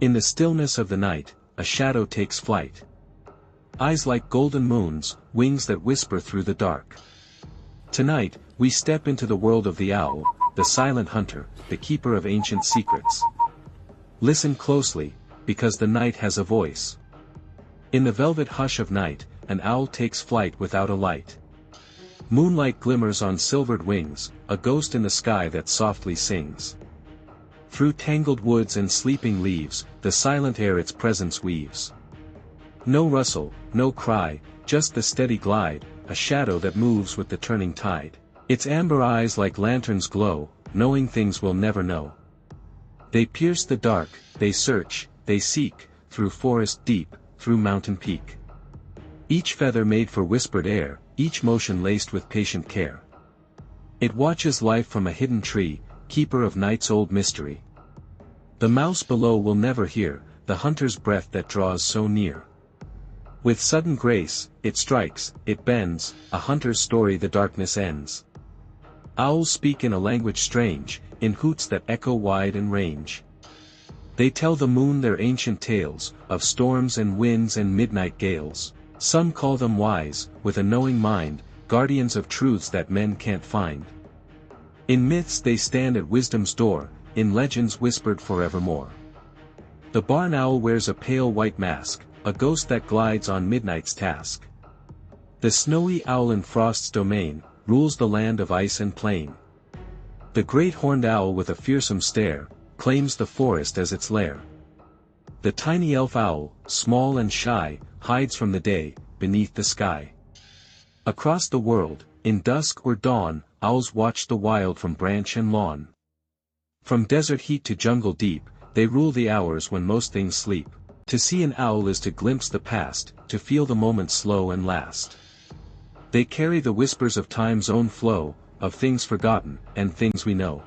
In the stillness of the night, a shadow takes flight. Eyes like golden moons, wings that whisper through the dark. Tonight, we step into the world of the owl, the silent hunter, the keeper of ancient secrets. Listen closely, because the night has a voice. In the velvet hush of night, an owl takes flight without a light. Moonlight glimmers on silvered wings, a ghost in the sky that softly sings. Through tangled woods and sleeping leaves, the silent air its presence weaves. No rustle, no cry, just the steady glide, a shadow that moves with the turning tide. Its amber eyes like lanterns glow, knowing things we'll never know. They pierce the dark, they search, they seek, through forest deep, through mountain peak. Each feather made for whispered air, each motion laced with patient care. It watches life from a hidden tree, keeper of night's old mystery. The mouse below will never hear, the hunter's breath that draws so near. With sudden grace, it strikes, it bends, a hunter's story the darkness ends. Owls speak in a language strange, in hoots that echo wide and range. They tell the moon their ancient tales, of storms and winds and midnight gales. Some call them wise, with a knowing mind, guardians of truths that men can't find. In myths they stand at wisdom's door, in legends whispered forevermore. The barn owl wears a pale white mask, a ghost that glides on midnight's task. The snowy owl in frost's domain, rules the land of ice and plain. The great horned owl with a fearsome stare, claims the forest as its lair. The tiny elf owl, small and shy, hides from the day, beneath the sky. Across the world, in dusk or dawn, owls watch the wild from branch and lawn. From desert heat to jungle deep, they rule the hours when most things sleep. To see an owl is to glimpse the past, to feel the moment slow and last. They carry the whispers of time's own flow, of things forgotten, and things we know.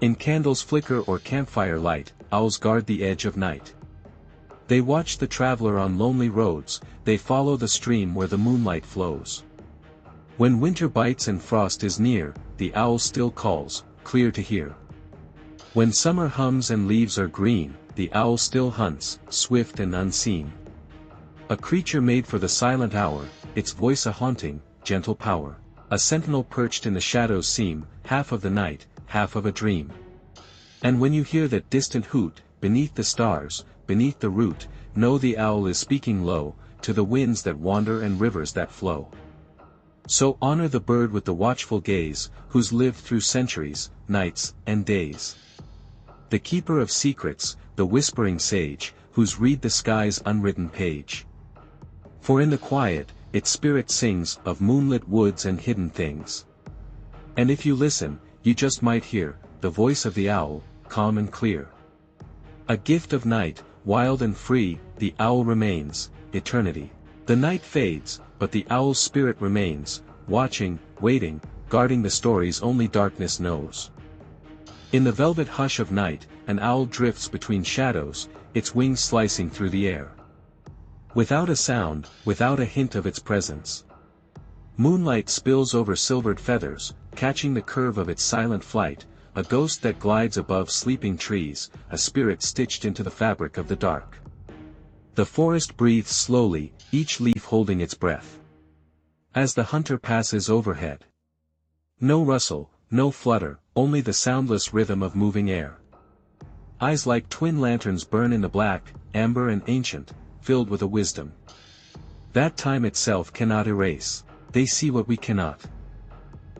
In candles flicker or campfire light, owls guard the edge of night. They watch the traveler on lonely roads, they follow the stream where the moonlight flows. When winter bites and frost is near, the owl still calls, clear to hear. When summer hums and leaves are green, the owl still hunts, swift and unseen. A creature made for the silent hour, its voice a haunting, gentle power. A sentinel perched in the shadows seem, half of the night, half of a dream. And when you hear that distant hoot, beneath the stars, beneath the root, know the owl is speaking low, to the winds that wander and rivers that flow. So honor the bird with the watchful gaze, who's lived through centuries, nights, and days. The keeper of secrets, the whispering sage, who's read the sky's unwritten page. For in the quiet, its spirit sings of moonlit woods and hidden things. And if you listen, you just might hear the voice of the owl, calm and clear. A gift of night, wild and free, the owl remains, eternity. The night fades, but the owl's spirit remains, watching, waiting, guarding the stories only darkness knows. In the velvet hush of night, an owl drifts between shadows, its wings slicing through the air. Without a sound, without a hint of its presence. Moonlight spills over silvered feathers, catching the curve of its silent flight, a ghost that glides above sleeping trees, a spirit stitched into the fabric of the dark. The forest breathes slowly, each leaf holding its breath. As the hunter passes overhead. No rustle, no flutter, only the soundless rhythm of moving air. Eyes like twin lanterns burn in the black, amber and ancient, filled with a wisdom that time itself cannot erase. They see what we cannot.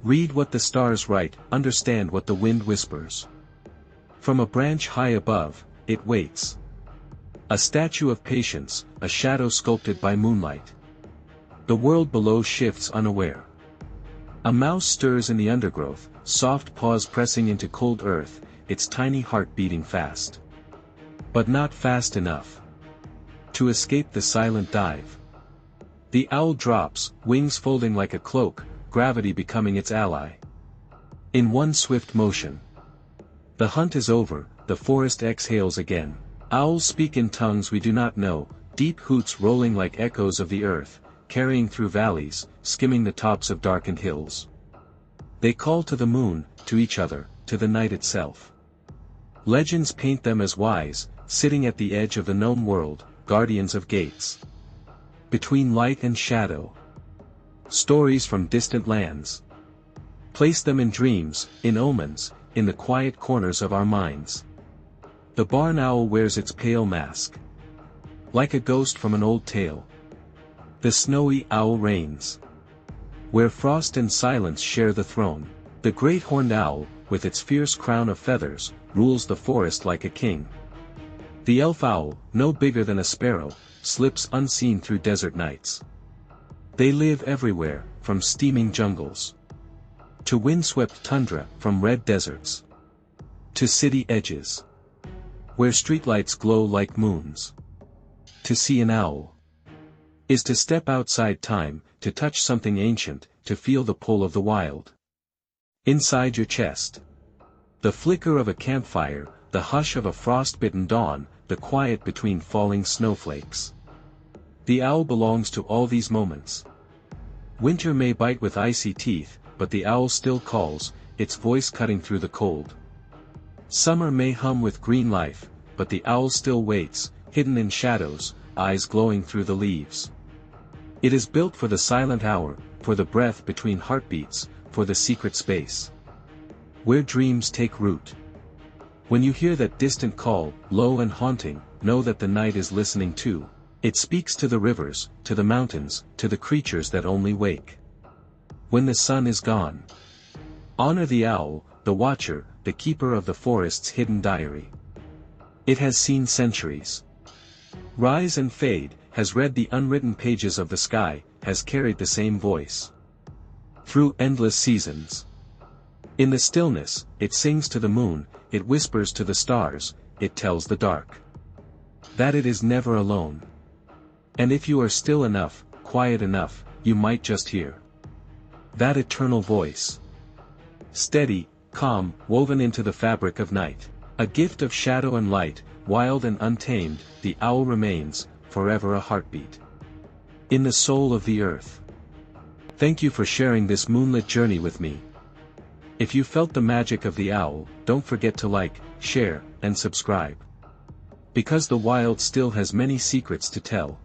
Read what the stars write, understand what the wind whispers. From a branch high above, it waits. A statue of patience, a shadow sculpted by moonlight. The world below shifts unaware. A mouse stirs in the undergrowth, soft paws pressing into cold earth, its tiny heart beating fast. But not fast enough to escape the silent dive. The owl drops, wings folding like a cloak, gravity becoming its ally. In one swift motion. The hunt is over, the forest exhales again. Owls speak in tongues we do not know, deep hoots rolling like echoes of the earth, carrying through valleys, skimming the tops of darkened hills. They call to the moon, to each other, to the night itself. Legends paint them as wise, sitting at the edge of the known world, guardians of gates. Between light and shadow. Stories from distant lands. Place them in dreams, in omens, in the quiet corners of our minds. The barn owl wears its pale mask. Like a ghost from an old tale. The snowy owl reigns. Where frost and silence share the throne. The great horned owl, with its fierce crown of feathers, rules the forest like a king. The elf owl, no bigger than a sparrow, slips unseen through desert nights. They live everywhere, from steaming jungles to windswept tundra, from red deserts to city edges, where streetlights glow like moons. To see an owl is to step outside time, to touch something ancient, to feel the pull of the wild. Inside your chest. The flicker of a campfire, the hush of a frost-bitten dawn, the quiet between falling snowflakes. The owl belongs to all these moments. Winter may bite with icy teeth, but the owl still calls, its voice cutting through the cold. Summer may hum with green life, but the owl still waits, hidden in shadows, eyes glowing through the leaves. It is built for the silent hour, for the breath between heartbeats, for the secret space where dreams take root. When you hear that distant call, low and haunting, know that the night is listening too. It speaks to the rivers, to the mountains, to the creatures that only wake when the sun is gone. Honor the owl, the watcher, the keeper of the forest's hidden diary. It has seen centuries rise and fade, has read the unwritten pages of the sky, has carried the same voice through endless seasons. In the stillness, it sings to the moon, it whispers to the stars, it tells the dark that it is never alone. And if you are still enough, quiet enough, you might just hear that eternal voice. Steady, calm, woven into the fabric of night. A gift of shadow and light, wild and untamed, the owl remains, forever a heartbeat in the soul of the earth. Thank you for sharing this moonlit journey with me. If you felt the magic of the owl, don't forget to like, share, and subscribe. Because the wild still has many secrets to tell.